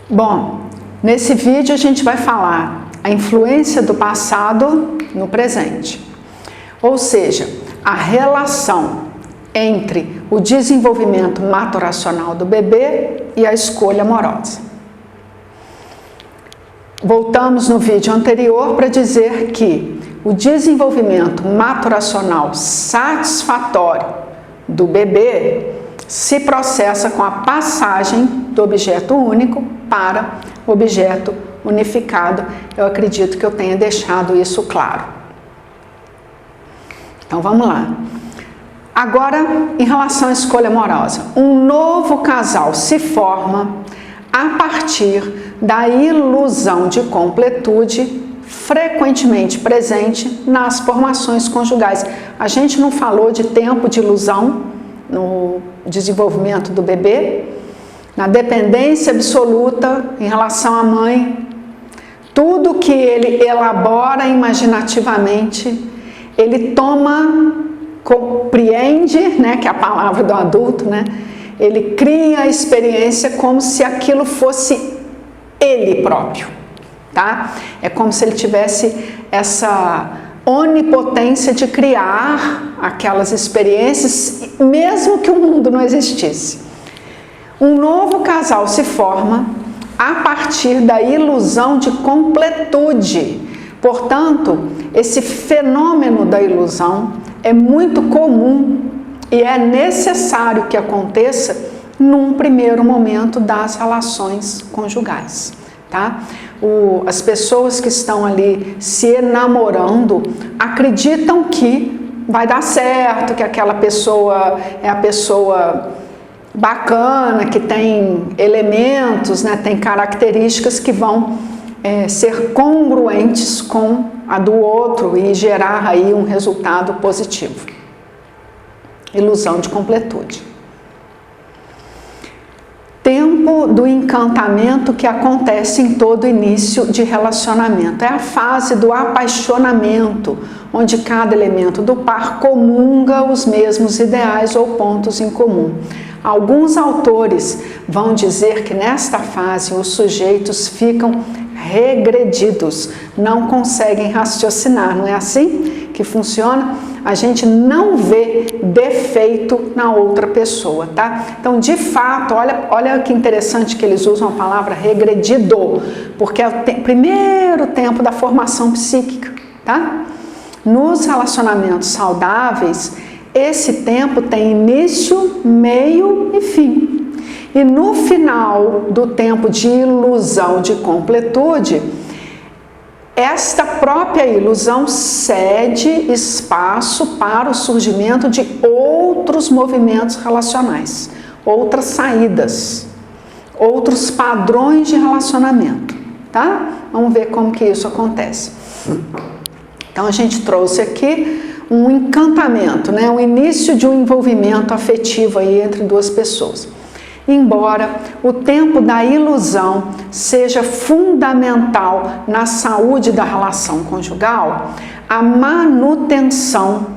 Bom, nesse vídeo a gente vai falar a influência do passado no presente, ou seja, a relação entre o desenvolvimento maturacional do bebê e a escolha amorosa. Voltamos no vídeo anterior para dizer que o desenvolvimento maturacional satisfatório do bebê se processa com a passagem do objeto único para o objeto unificado. Eu acredito que eu tenha deixado isso claro. Então vamos lá. Agora, em relação à escolha amorosa, um novo casal se forma a partir da ilusão de completude frequentemente presente nas formações conjugais. A gente não falou de tempo de ilusão no desenvolvimento do bebê, na dependência absoluta em relação à mãe. Tudo que ele elabora imaginativamente, ele toma, compreende, né, que é a palavra do adulto, né? Ele cria a experiência como se aquilo fosse ele próprio, tá? É como se ele tivesse essa onipotência de criar aquelas experiências, mesmo que o mundo não existisse. Um novo casal se forma a partir da ilusão de completude. Portanto, esse fenômeno da ilusão é muito comum e é necessário que aconteça num primeiro momento das relações conjugais, tá? As pessoas que estão ali se namorando acreditam que vai dar certo, que aquela pessoa é a pessoa bacana, que tem elementos, né, tem características que vão ser congruentes com a do outro e gerar aí um resultado positivo. Ilusão de completude. Tempo do encantamento que acontece em todo início de relacionamento. É a fase do apaixonamento, onde cada elemento do par comunga os mesmos ideais ou pontos em comum. Alguns autores vão dizer que nesta fase os sujeitos ficam regredidos, não conseguem raciocinar, não é assim que funciona? A gente não vê defeito na outra pessoa, tá? Então, de fato, olha que interessante que eles usam a palavra regredido, porque é o primeiro tempo da formação psíquica, tá? Nos relacionamentos saudáveis, esse tempo tem início, meio e fim. E no final do tempo de ilusão de completude, esta própria ilusão cede espaço para o surgimento de outros movimentos relacionais, outras saídas, outros padrões de relacionamento, tá? Vamos ver como que isso acontece. Então a gente trouxe aqui um encantamento, né? O início de um envolvimento afetivo aí entre duas pessoas. Embora o tempo da ilusão seja fundamental na saúde da relação conjugal, a manutenção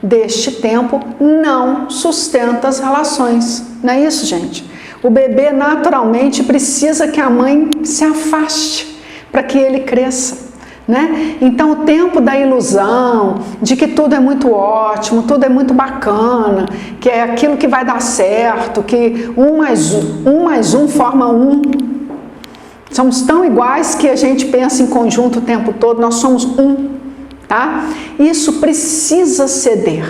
deste tempo não sustenta as relações. Não é isso, gente? O bebê naturalmente precisa que a mãe se afaste para que ele cresça, né? Então o tempo da ilusão, de que tudo é muito ótimo, tudo é muito bacana, que é aquilo que vai dar certo, que um mais um forma um. Somos tão iguais que a gente pensa em conjunto o tempo todo, nós somos um, tá? Isso precisa ceder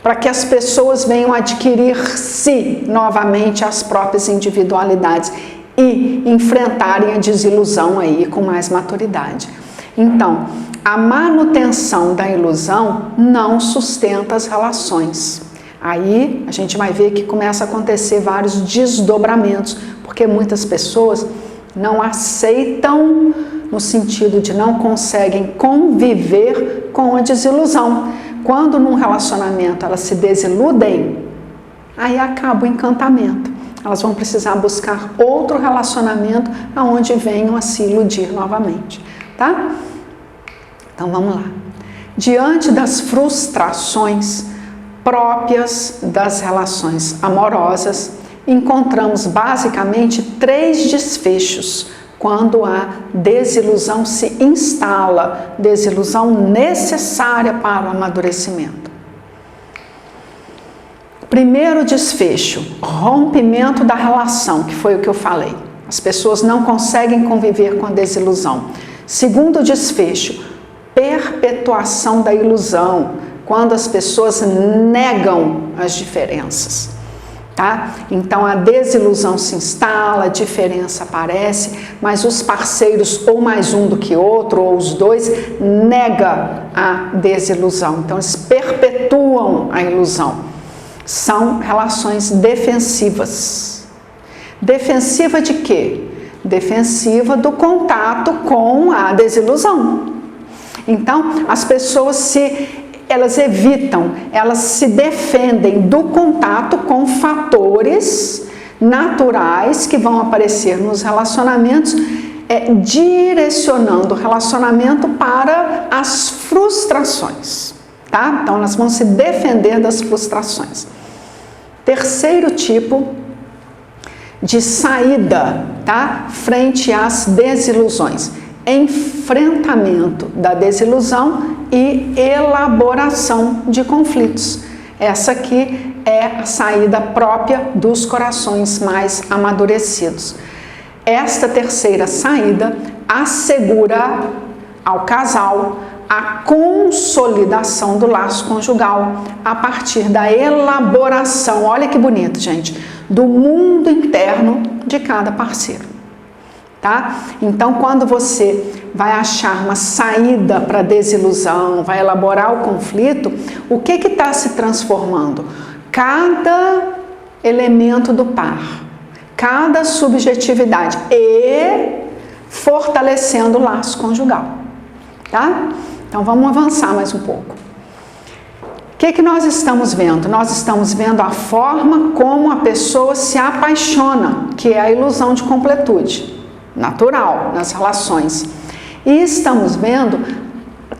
para que as pessoas venham adquirir-se novamente as próprias individualidades e enfrentarem a desilusão aí com mais maturidade. Então, a manutenção da ilusão não sustenta as relações. Aí a gente vai ver que começa a acontecer vários desdobramentos, porque muitas pessoas não aceitam, no sentido de não conseguem conviver com a desilusão. Quando num relacionamento elas se desiludem, aí acaba o encantamento. Elas vão precisar buscar outro relacionamento aonde venham a se iludir novamente, tá? Então vamos lá. Diante das frustrações próprias das relações amorosas, encontramos basicamente 3 desfechos quando a desilusão se instala, desilusão necessária para o amadurecimento. Primeiro desfecho, rompimento da relação, que foi o que eu falei. As pessoas não conseguem conviver com a desilusão. Segundo desfecho, perpetuação da ilusão, quando as pessoas negam as diferenças, tá? Então a desilusão se instala, a diferença aparece, mas os parceiros, ou mais um do que outro, ou os dois, negam a desilusão. Então eles perpetuam a ilusão. São relações defensivas. Defensiva de quê? Defensiva do contato com a desilusão. Então, as pessoas elas evitam, elas se defendem do contato com fatores naturais que vão aparecer nos relacionamentos, direcionando o relacionamento para as frustrações, tá? Então, elas vão se defender das frustrações. Terceiro tipo de saída, tá? Frente às desilusões. Enfrentamento da desilusão e elaboração de conflitos. Essa aqui é a saída própria dos corações mais amadurecidos. Esta terceira saída assegura ao casal a consolidação do laço conjugal a partir da elaboração, olha que bonito, gente, do mundo interno de cada parceiro. Tá? Então, quando você vai achar uma saída para a desilusão, vai elaborar o conflito, o que está se transformando? Cada elemento do par, cada subjetividade e fortalecendo o laço conjugal. Tá? Então, vamos avançar mais um pouco. O que nós estamos vendo? Nós estamos vendo a forma como a pessoa se apaixona, que é a ilusão de completude natural nas relações. E estamos vendo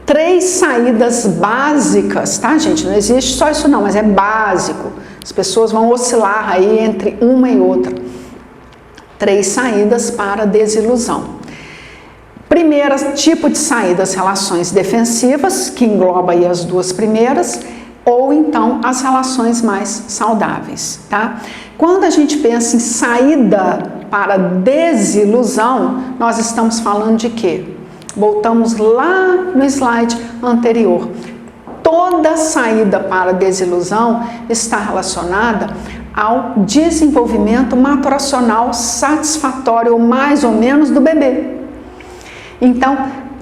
3 saídas básicas, tá, gente? Não existe só isso não, mas é básico. As pessoas vão oscilar aí entre uma e outra. 3 saídas para a desilusão. Primeiro tipo de saída, as relações defensivas, que engloba aí as 2 primeiras, ou então as relações mais saudáveis, tá? Quando a gente pensa em saída para desilusão, nós estamos falando de quê? Voltamos lá no slide anterior. Toda saída para desilusão está relacionada ao desenvolvimento maturacional satisfatório, mais ou menos, do bebê. Então,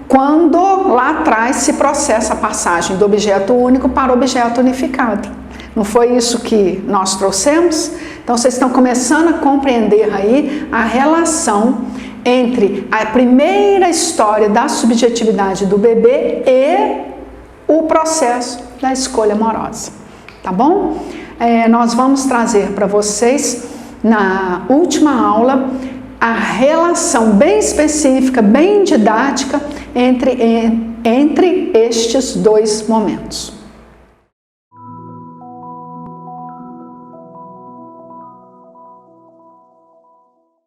quando lá atrás se processa a passagem do objeto único para o objeto unificado. Não foi isso que nós trouxemos? Então, vocês estão começando a compreender aí a relação entre a primeira história da subjetividade do bebê e o processo da escolha amorosa. Tá bom? Nós vamos trazer para vocês, na última aula, a relação bem específica, bem didática entre estes 2 momentos.